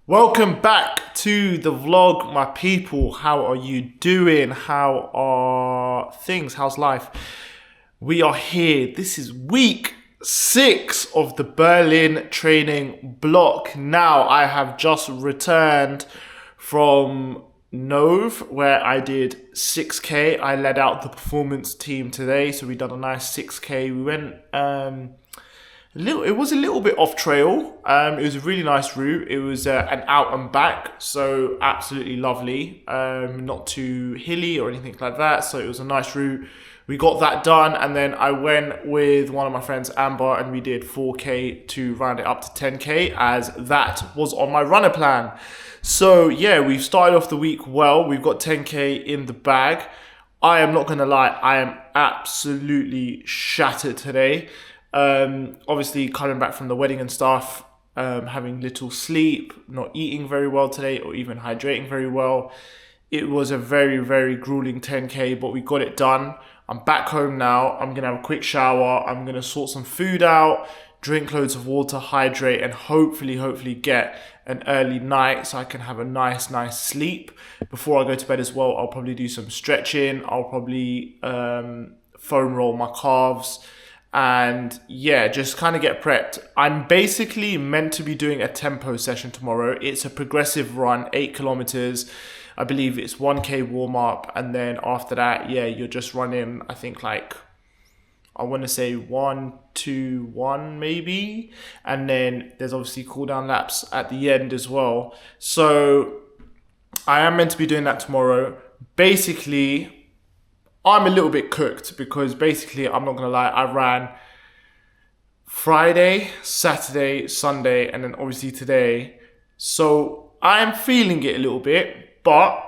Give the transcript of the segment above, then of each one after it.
Welcome back to the vlog, my people. How are you doing? How are things? How's life? We are here. This is week 6 of the Berlin training block. Now, I have just returned from Nove, where I did 6K. I led out the performance team today, so we done a nice 6K. We went it was a little bit off trail. It was a really nice route. It was an out and back, so absolutely lovely. Not too hilly or anything like that, so it was a nice route. We got that done, and then I went with one of my friends, Amber, and we did 4K to round it up to 10K, as that was on my runner plan. So yeah, we've started off the week well. We've got 10K in the bag. I am not gonna lie, I am absolutely shattered today. Obviously coming back from the wedding and stuff, having little sleep, not eating very well today or even hydrating very well. It was a very, very grueling 10K, but we got it done. I'm back home now. I'm going to have a quick shower. I'm going to sort some food out, drink loads of water, hydrate, and hopefully get an early night so I can have a nice sleep. Before I go to bed as well, I'll probably do some stretching. I'll probably foam roll my calves. And yeah, just kind of get prepped. I'm basically meant to be doing a tempo session tomorrow. It's a progressive run, 8 kilometers. I believe it's 1K warm up. And then after that, yeah, you're just running, I think like, I want to say 1, 2, 1 maybe. And then there's obviously cool down laps at the end as well. So I am meant to be doing that tomorrow. Basically, I'm a little bit cooked because basically, I'm not going to lie, I ran Friday, Saturday, Sunday, and then obviously today. So I'm feeling it a little bit, but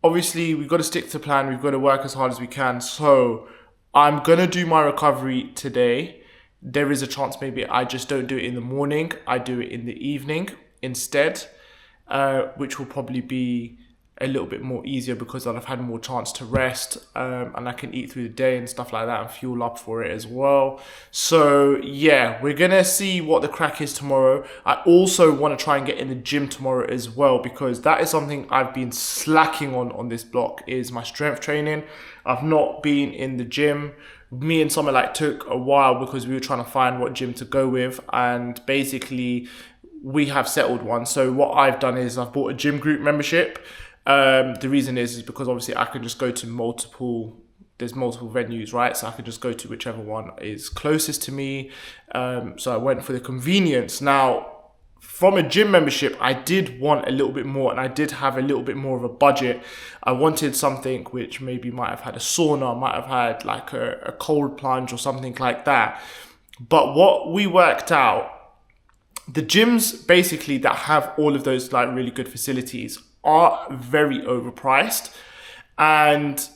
obviously we've got to stick to plan. We've got to work as hard as we can. So I'm going to do my recovery today. There is a chance maybe I just don't do it in the morning. I do it in the evening instead, which will probably be a little bit more easier because I've had more chance to rest, and I can eat through the day and stuff like that and fuel up for it as well. So yeah, we're gonna see what the crack is tomorrow. I also want to try and get in the gym tomorrow as well, because that is something I've been slacking on this block, is my strength training. I've not been in the gym. Me and Summer took a while because we were trying to find what gym to go with, and basically we have settled one. So what I've done is I've bought a gym group membership. The reason is because obviously I can just go to there's multiple venues, right? So I can just go to whichever one is closest to me. So I went for the convenience. Now, from a gym membership, I did want a little bit more, and I did have a little bit more of a budget. I wanted something which maybe might have had a sauna, might have had like a cold plunge or something like that. But what we worked out, the gyms basically that have all of those like really good facilities are very overpriced. And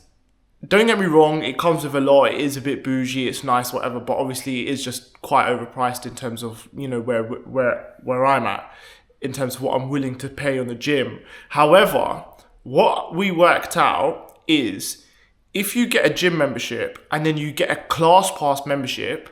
don't get me wrong, it comes with a lot, it is a bit bougie, it's nice, whatever, but obviously it is just quite overpriced in terms of, you know, where I'm at, in terms of what I'm willing to pay on the gym. However, what we worked out is if you get a gym membership and then you get a class pass membership,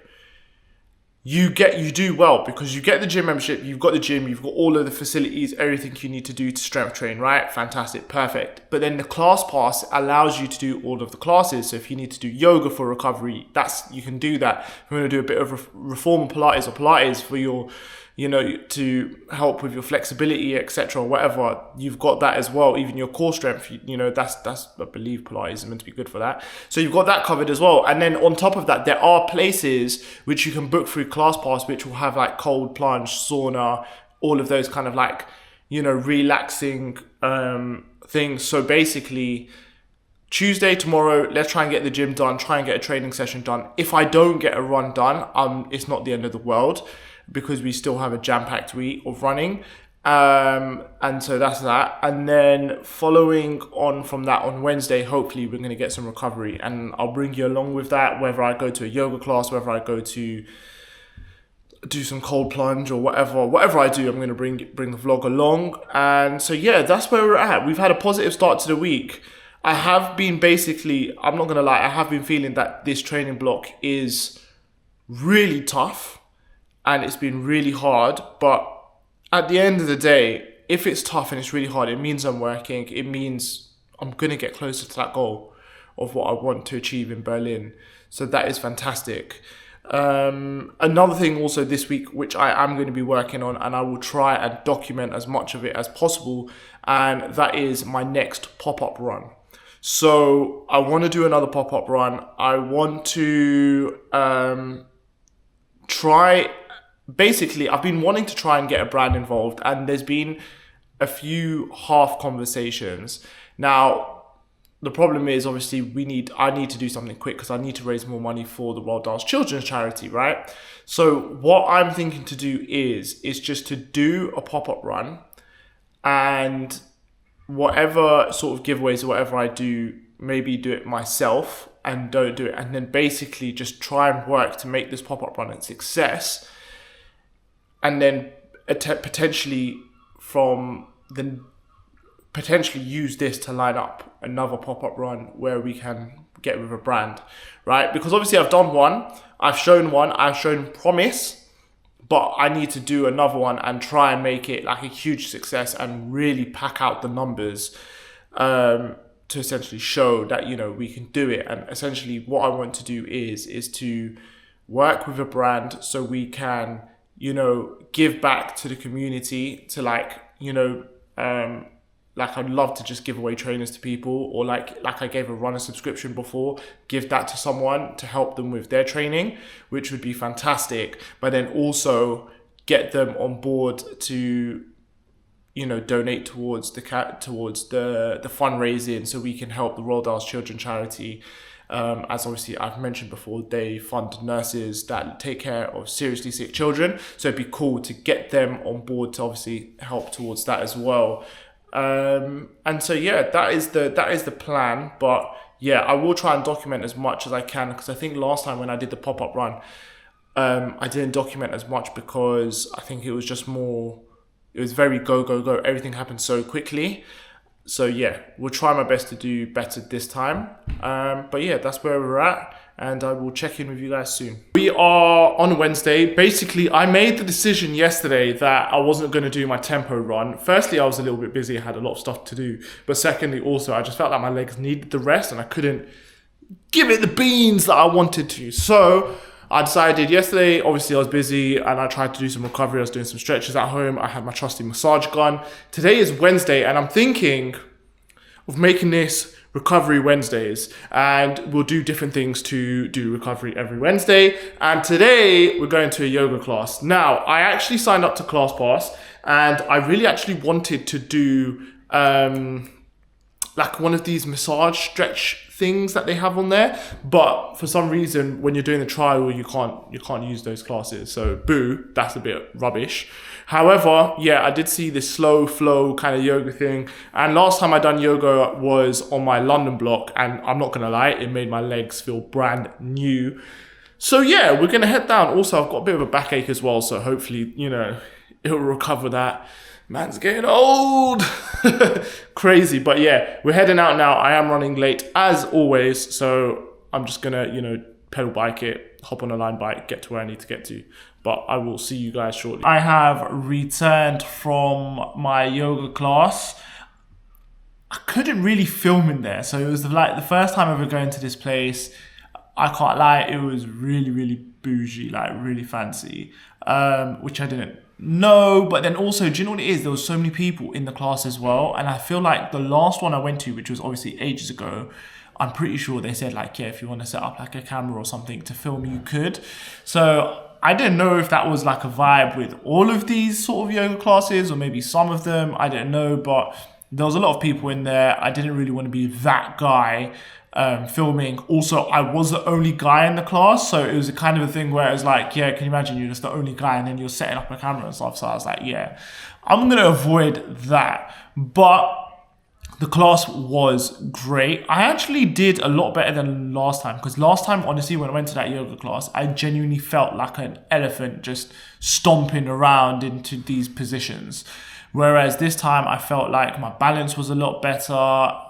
you do well, because you get the gym membership, you've got the gym, you've got all of the facilities, everything you need to do to strength train, right? Fantastic, perfect. But then the class pass allows you to do all of the classes. So if you need to do yoga for recovery, you can do that. If you want to do a bit of reformer Pilates or Pilates for your, you know, to help with your flexibility, etc., whatever, you've got that as well. Even your core strength, you know, that's I believe Pilates is meant to be good for that. So you've got that covered as well. And then on top of that, there are places which you can book through ClassPass, which will have like cold plunge, sauna, all of those kind of like, you know, relaxing things. So basically, Tuesday, tomorrow, let's try and get the gym done, try and get a training session done. If I don't get a run done, it's not the end of the world, because we still have a jam-packed week of running. And so that's that. And then following on from that, on Wednesday, hopefully we're going to get some recovery, and I'll bring you along with that, whether I go to a yoga class, whether I go to do some cold plunge or whatever I do, I'm going to bring the vlog along. And so yeah, that's where we're at. We've had a positive start to the week. I have been I'm not going to lie, I have been feeling that this training block is really tough and it's been really hard, but at the end of the day, if it's tough and it's really hard, it means I'm working. It means I'm going to get closer to that goal of what I want to achieve in Berlin. So that is fantastic. Another thing also this week, which I am going to be working on, and I will try and document as much of it as possible, and that is my next pop-up run. So I want to do another pop-up run. I want to basically, I've been wanting to try and get a brand involved, and there's been a few half conversations. Now, the problem is obviously I need to do something quick because I need to raise more money for the Roald Dahl's Children's Charity, right? So what I'm thinking to do is just to do a pop-up run, and whatever sort of giveaways or whatever I do, maybe do it myself and don't do it, and then basically just try and work to make this pop-up run a success, and then potentially use this to line up another pop-up run where we can get with a brand, right? Because obviously I've done one, I've shown promise, but I need to do another one and try and make it like a huge success and really pack out the numbers to essentially show that, you know, we can do it. And essentially what I want to do is to work with a brand so we can, you know, give back to the community, to like, you know, like I'd love to just give away trainers to people, or like I gave a runner subscription before, give that to someone to help them with their training, which would be fantastic. But then also get them on board to, you know, donate towards the fundraising, so we can help the Roald Dahl's Children's Charity. As obviously I've mentioned before, they fund nurses that take care of seriously sick children. So it'd be cool to get them on board to obviously help towards that as well. And so yeah, that is the plan. But yeah, I will try and document as much as I can, because I think last time when I did the pop-up run, I didn't document as much because I think it was just more, it was very go. Everything happened so quickly. So yeah, we'll try my best to do better this time. But yeah, that's where we're at, and I will check in with you guys soon. We are on Wednesday. Basically, I made the decision yesterday that I wasn't going to do my tempo run. Firstly, I was a little bit busy. I had a lot of stuff to do. But secondly, also, I just felt like my legs needed the rest and I couldn't give it the beans that I wanted to. So I decided yesterday, obviously I was busy and I tried to do some recovery. I was doing some stretches at home. I had my trusty massage gun. Today is Wednesday and I'm thinking of making this Recovery Wednesdays, and we'll do different things to do recovery every Wednesday. And today we're going to a yoga class. Now, I actually signed up to ClassPass and I really actually wanted to do like one of these massage stretch things that they have on there, but for some reason when you're doing the trial you can't use those classes, so boo, that's a bit rubbish. However, yeah, I did see this slow flow kind of yoga thing, and last time I done yoga was on my London block, and I'm not gonna lie, it made my legs feel brand new. So yeah, we're gonna head down. Also, I've got a bit of a backache as well, so hopefully, you know, it'll recover that. Man's getting old. Crazy. But yeah, we're heading out now. I am running late as always, so I'm just gonna, you know, pedal bike it, hop on a line bike, get to where I need to get to. But I will see you guys shortly. I have returned from my yoga class. I couldn't really film in there, so it was like the first time ever going to this place. I can't lie, it was really, really bougie, like really fancy, which I didn't know. But then also, do you know what it is? There was so many people in the class as well, and I feel like the last one I went to, which was obviously ages ago, I'm pretty sure they said like, yeah, if you want to set up like a camera or something to film, you could. So I didn't know if that was like a vibe with all of these sort of yoga classes or maybe some of them, I didn't know, but there was a lot of people in there. I didn't really want to be that guy filming. Also, I was the only guy in the class, so it was a kind of a thing where it was like, yeah, can you imagine you're just the only guy and then you're setting up a camera and stuff. So I was like, yeah, I'm gonna avoid that. But the class was great. I actually did a lot better than last time, because last time, honestly, when I went to that yoga class, I genuinely felt like an elephant just stomping around into these positions. Whereas this time I felt like my balance was a lot better,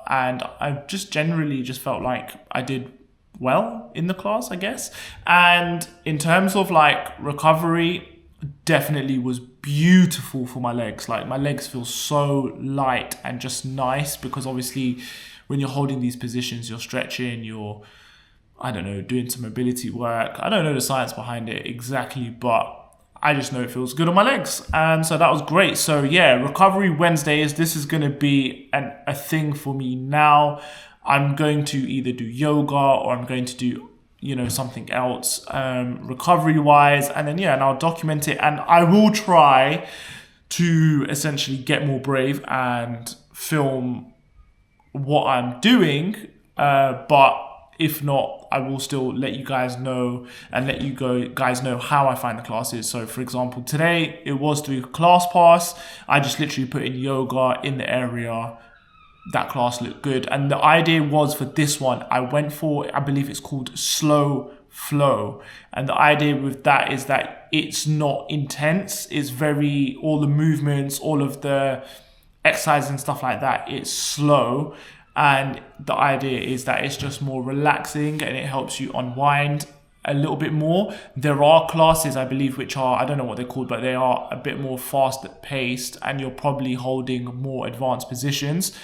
and I just generally just felt like I did well in the class, I guess. And in terms of like recovery, definitely was beautiful for my legs. Like, my legs feel so light and just nice, because obviously when you're holding these positions, you're stretching, you're, I don't know, doing some mobility work. I don't know the science behind it exactly, but I just know it feels good on my legs. And so that was great. So yeah, recovery Wednesdays, this is going to be a thing for me now. I'm going to either do yoga, or I'm going to do, you know, something else recovery wise, and then and I'll document it, and I will try to essentially get more brave and film what I'm doing, but if not, I will still let you guys know and let you guys know how I find the classes. So for example, today it was through ClassPass. I just literally put in yoga in the area. That class looked good. And the idea was, for this one, I went for, I believe it's called slow flow. And the idea with that is that it's not intense. It's very, all the movements, all of the exercise and stuff like that, it's slow. And the idea is that it's just more relaxing and it helps you unwind a little bit more. There are classes, I believe, which are, I don't know what they're called, but they are a bit more fast paced, and you're probably holding more advanced positions.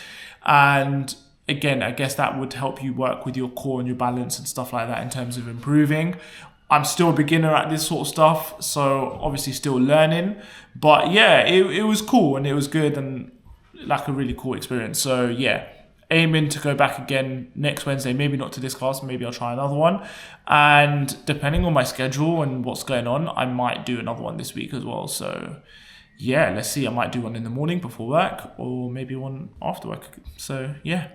And again, I guess that would help you work with your core and your balance and stuff like that in terms of improving. I'm still a beginner at this sort of stuff, so obviously still learning. But yeah, it was cool and it was good and like a really cool experience. So yeah, aiming to go back again next Wednesday, maybe not to this class, maybe I'll try another one. And depending on my schedule and what's going on, I might do another one this week as well. So yeah, let's see. I might do one in the morning before work, or maybe one after work. So yeah.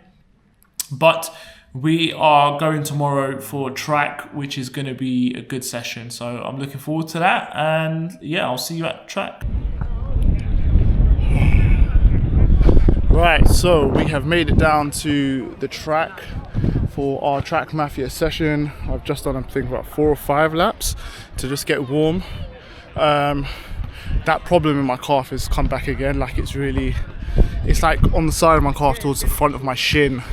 But we are going tomorrow for track, which is going to be a good session. So I'm looking forward to that. And yeah, I'll see you at track. Right, so we have made it down to the track for our Track Mafia session. I've just done, I think, about 4 or 5 laps to just get warm. That problem in my calf has come back again. Like, it's like on the side of my calf towards the front of my shin.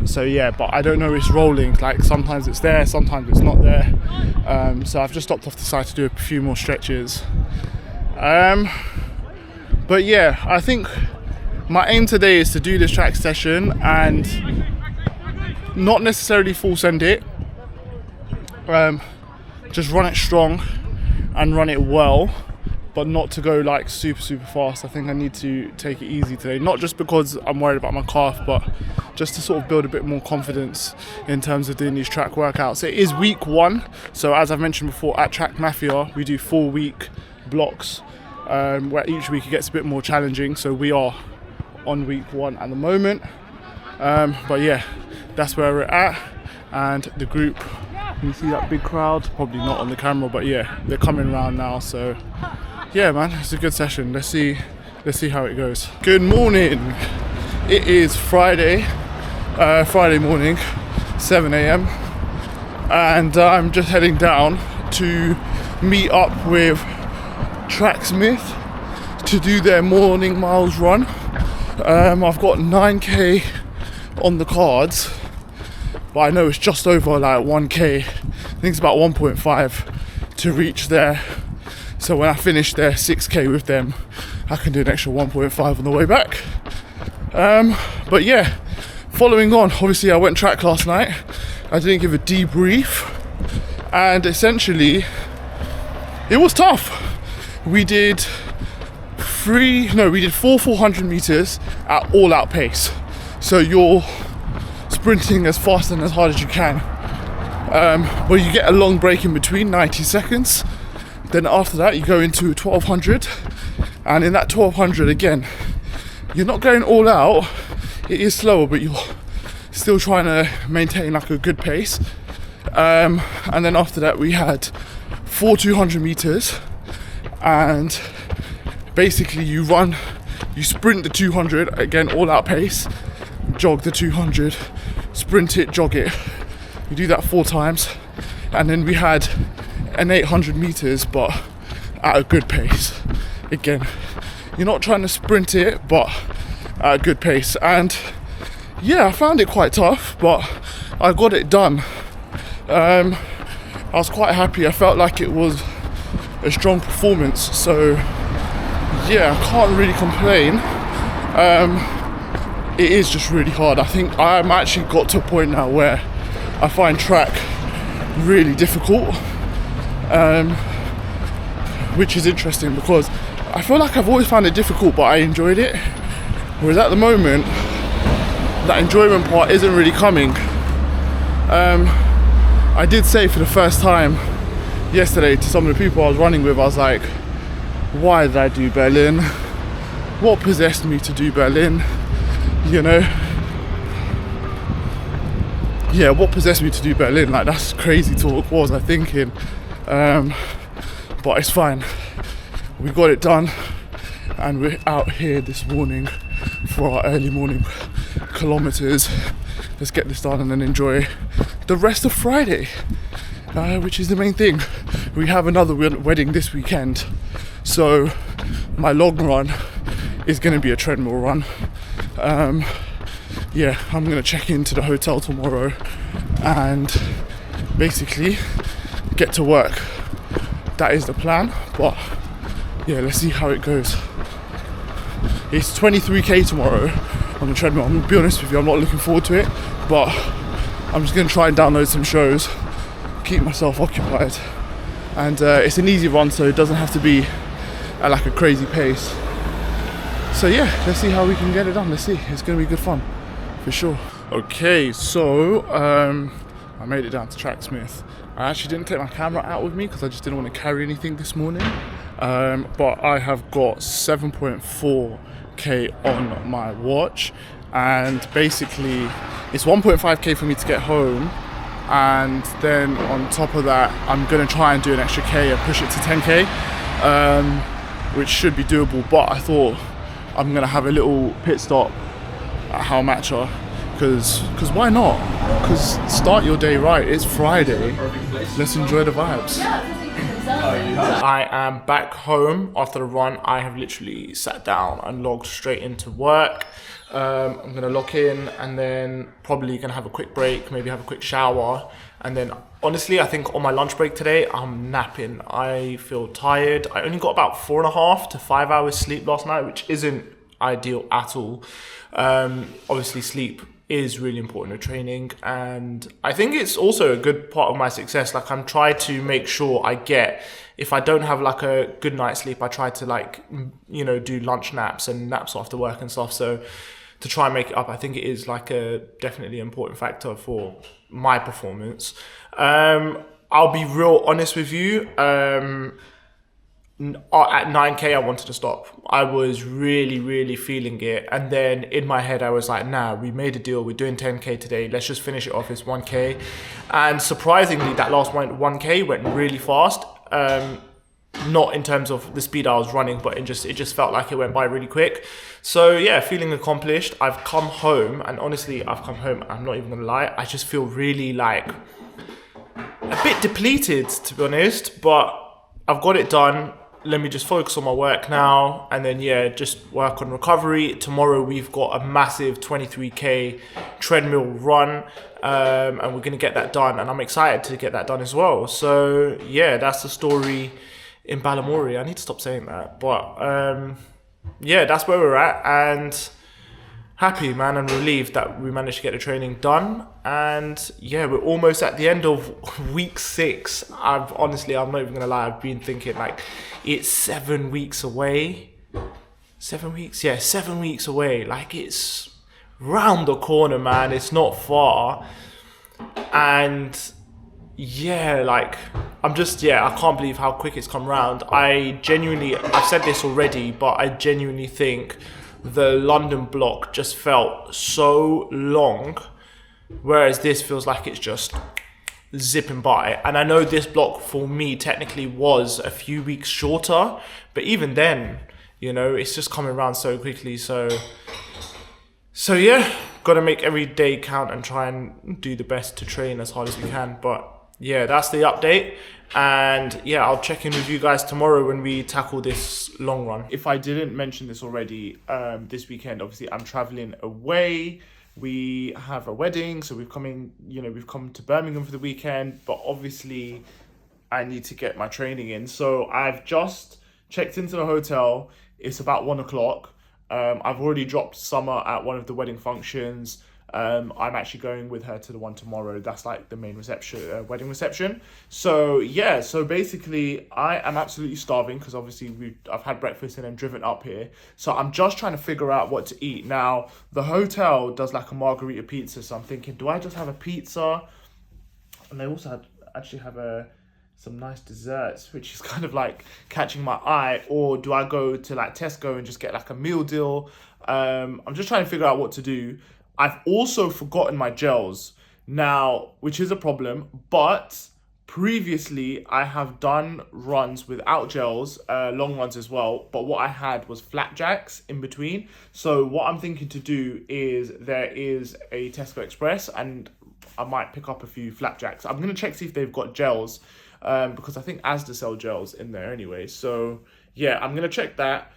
So yeah, but I don't know, it's rolling. Like, sometimes it's there, sometimes it's not there. So I've just stopped off the side to do a few more stretches. But yeah, I think my aim today is to do this track session and not necessarily full send it. Just run it strong and run it well, but not to go like super fast. I think I need to take it easy today, not just because I'm worried about my calf, but just to sort of build a bit more confidence in terms of doing these track workouts. It is week 1, so as I've mentioned before, at Track Mafia we do 4-week blocks, where each week it gets a bit more challenging. So we are on week 1 at the moment, but yeah, that's where we're at. And the group, you see that big crowd, probably not on the camera, but yeah, they're coming around now. So yeah, man, it's a good session. Let's see how it goes. Good morning. It is Friday morning, 7 a.m, and I'm just heading down to meet up with Tracksmith to do their morning miles run. I've got 9k on the cards, but I know it's just over like 1k. I think it's about 1.5 to reach there. So when I finish their 6k with them, I can do an extra 1.5 on the way back. But yeah, following on, obviously I went track last night. I didn't give a debrief, and essentially it was tough. We did 4 400 meters at all out pace. So you're sprinting as fast and as hard as you can. But you get a long break in between, 90 seconds. Then after that you go into 1200, and in that 1200 again, you're not going all out. It is slower, but you're still trying to maintain like a good pace. And then after that we had 4 200 meters, and basically you sprint the 200, again all out pace, jog the 200, sprint it, jog it. You do that 4 times. And then we had an 800 meters, but at a good pace. Again, you're not trying to sprint it, but at a good pace. And yeah, I found it quite tough, but I got it done. I was quite happy. I felt like it was a strong performance. So yeah, I can't really complain. It is just really hard. I think I'm actually got to a point now where I find track really difficult, which is interesting because I feel like I've always found it difficult, but I enjoyed it. Whereas at the moment, that enjoyment part isn't really coming. I did say for the first time yesterday to some of the people I was running with, I was like, why did I do Berlin? What possessed me to do Berlin? You know? Yeah, what possessed me to do Berlin? Like, that's crazy talk, what was I thinking? But it's fine. We got it done and we're out here this morning for our early morning kilometers. Let's get this done and then enjoy the rest of Friday, which is the main thing. We have another wedding this weekend, so my long run is going to be a treadmill run. Yeah, I'm going to check into the hotel tomorrow and basically get to work. That is the plan, but yeah, let's see how it goes. It's 23k tomorrow on the treadmill. I'm going to be honest with you, I'm not looking forward to it, but I'm just going to try and download some shows, keep myself occupied, and it's an easy run, so it doesn't have to be at like a crazy pace. So yeah, let's see how we can get it done. Let's see, it's going to be good fun for sure. Okay, so I made it down to Tracksmith. I actually didn't take my camera out with me because I just didn't want to carry anything this morning, but I have got 7.4k on my watch, and basically it's 1.5k for me to get home, and then on top of that I'm going to try and do an extra k and push it to 10k, which should be doable. But I thought I'm going to have a little pit stop at How Matcha, because why not? Because start your day right, it's Friday, let's enjoy the vibes. I am back home after the run. I have literally sat down and logged straight into work. I'm gonna lock in and then probably gonna have a quick break, maybe have a quick shower, and then honestly I think on my lunch break today I'm napping. I feel tired. I only got about 4.5 to 5 hours sleep last night, which isn't ideal at all. Obviously sleep is really important in training, and I think it's also a good part of my success. Like, I'm trying to make sure I get, if I don't have like a good night's sleep, I try to, like, you know, do lunch naps and naps after work and stuff, so to try and make it up. I think it is like a definitely important factor for my performance. I'll be real honest with you, at 9k I wanted to stop. I was really feeling it, and then in my head I was like, nah, we made a deal, we're doing 10k today, let's just finish it off. It's 1k, and surprisingly that last 1k went really fast. Not in terms of the speed I was running, but it just felt like it went by really quick. So yeah, feeling accomplished. I've come home, and honestly I've come home, I'm not even gonna lie, I just feel really like a bit depleted, to be honest, but I've got it done. Let me just focus on my work now, and then yeah, just work on recovery. Tomorrow we've got a massive 23k treadmill run, and we're gonna get that done, and I'm excited to get that done as well. So yeah, that's the story in Balamory. I need to stop saying that, but yeah, that's where we're at, and happy, man, and relieved that we managed to get the training done. And yeah, we're almost at the end of week 6. I'm not even gonna lie, I've been thinking like it's 7 weeks away. 7 weeks? Yeah, 7 weeks away. Like, it's round the corner, man. It's not far. And yeah, like, I can't believe how quick it's come round. I've said this already, but I genuinely think the London block just felt so long, whereas this feels like it's just zipping by. And I know this block for me technically was a few weeks shorter, but even then, you know, it's just coming around so quickly. So yeah, gotta make every day count and try and do the best to train as hard as we can. But yeah, that's the update. And yeah, I'll check in with you guys tomorrow when we tackle this long run. If I didn't mention this already, this weekend, obviously I'm traveling away. We have a wedding, so we've come to Birmingham for the weekend, but obviously I need to get my training in. So I've just checked into the hotel. It's about 1 o'clock. I've already dropped Summer at one of the wedding functions. I'm actually going with her to the one tomorrow. That's like the main reception, wedding reception. So yeah, so basically I am absolutely starving because obviously I've had breakfast and then driven up here. So I'm just trying to figure out what to eat. Now, the hotel does like a margarita pizza. So I'm thinking, do I just have a pizza? And they also actually have some nice desserts, which is kind of like catching my eye. Or do I go to like Tesco and just get like a meal deal? I'm just trying to figure out what to do. I've also forgotten my gels now, which is a problem, but previously I have done runs without gels, long runs as well, but what I had was flapjacks in between. So what I'm thinking to do is there is a Tesco Express and I might pick up a few flapjacks. I'm going to check see if they've got gels, because I think Asda sell gels in there anyway. So yeah, I'm going to check that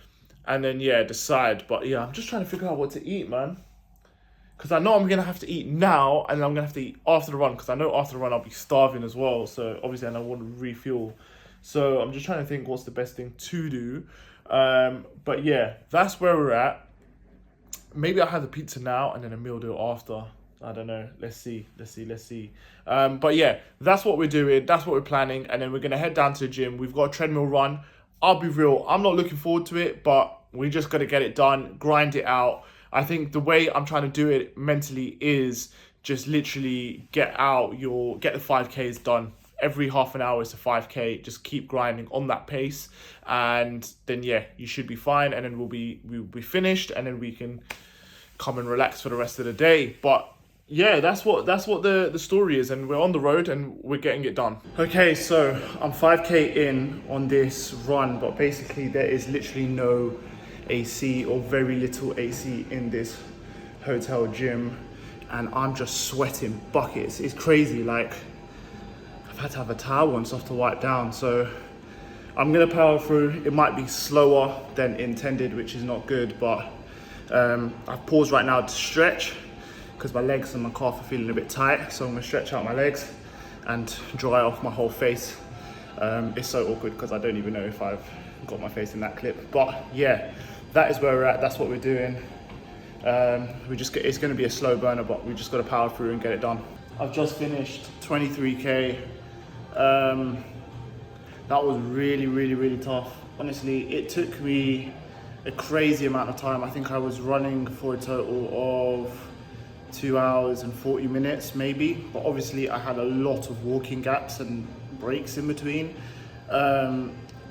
and then yeah, decide. But yeah, I'm just trying to figure out what to eat, man. Because I know I'm going to have to eat now and then I'm going to have to eat after the run because I know after the run I'll be starving as well. So obviously I want to refuel. So I'm just trying to think what's the best thing to do. But yeah, that's where we're at. Maybe I'll have the pizza now and then a meal deal after. I don't know. Let's see. But yeah, that's what we're doing. That's what we're planning. And then we're going to head down to the gym. We've got a treadmill run. I'll be real. I'm not looking forward to it, but we just got to get it done, grind it out. I think the way I'm trying to do it mentally is just literally get the 5Ks done. Every half an hour is a 5K. Just keep grinding on that pace. And then, yeah, you should be fine. And then we'll be finished. And then we can come and relax for the rest of the day. But yeah, that's what the story is. And we're on the road and we're getting it done. Okay, so I'm 5K in on this run. But basically there is literally no AC or very little AC in this hotel gym. And I'm just sweating buckets. It's crazy. Like, I've had to have a towel and stuff to wipe down. So I'm going to power through. It might be slower than intended, which is not good. But I've paused right now to stretch because my legs and my calf are feeling a bit tight. So I'm going to stretch out my legs and dry off my whole face. It's so awkward because I don't even know if I've got my face in that clip. But yeah, that is where we're at. That's what we're doing. It's going to be a slow burner, but we just got to power through and get it done. I've just finished 23K. That was really tough. Honestly, it took me a crazy amount of time. I think I was running for a total of 2 hours and 40 minutes maybe, but obviously I had a lot of walking gaps and breaks in between,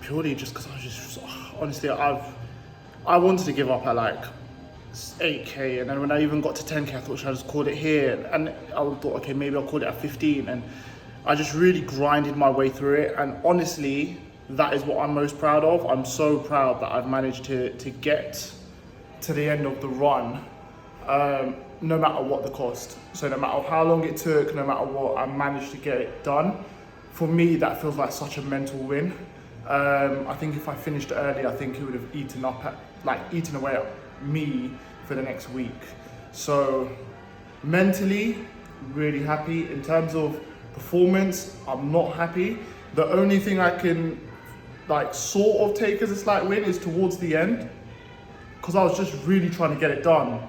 purely just because I was just, honestly, I wanted to give up at like 8K, and then when I even got to 10K I thought, should I just call it here? And I thought, okay, maybe I'll call it at 15, and I just really grinded my way through it. And honestly, that is what I'm most proud of. I'm so proud that I've managed to get to the end of the run, no matter what the cost. So no matter how long it took, no matter what, I managed to get it done. For me, that feels like such a mental win. I think if I finished early, I think it would have eaten away at me for the next week. So mentally, really happy. In terms of performance, I'm not happy. The only thing I can sort of take as a slight win is towards the end, because I was just really trying to get it done.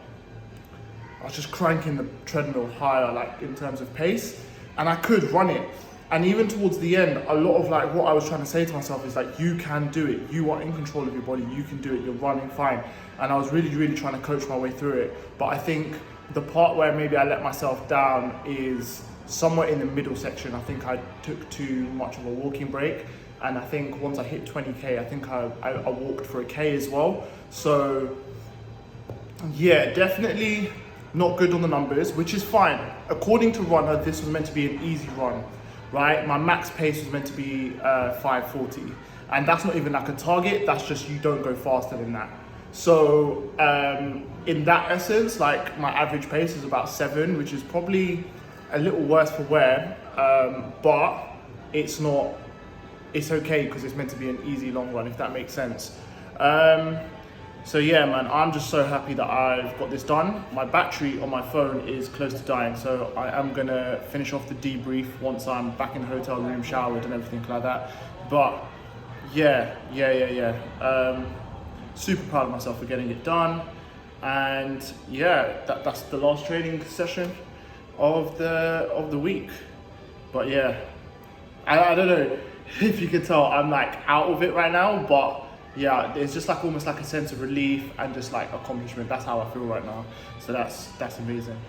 I was just cranking the treadmill higher, in terms of pace, and I could run it. And even towards the end, a lot of what I was trying to say to myself is you can do it. You are in control of your body. You can do it. You're running fine. And I was really trying to coach my way through it. But I think the part where maybe I let myself down is somewhere in the middle section. I think I took too much of a walking break. And I think once I hit 20K, I think I walked for a K as well. So yeah, definitely not good on the numbers, which is fine. According to Runner, this was meant to be an easy run, right? My max pace was meant to be 5:40. And that's not even a target, that's just you don't go faster than that. So in that essence, my average pace is about 7, which is probably a little worse for wear, but it's okay because it's meant to be an easy long run, if that makes sense. So yeah, man, I'm just so happy that I've got this done. My battery on my phone is close to dying, so I am gonna finish off the debrief once I'm back in the hotel room, showered and everything like that. But yeah. Super proud of myself for getting it done. And yeah, that's the last training session of the week. But yeah, I don't know if you can tell, I'm like out of it right now, but yeah, it's just like almost like a sense of relief and just like accomplishment. That's how I feel right now. So that's amazing.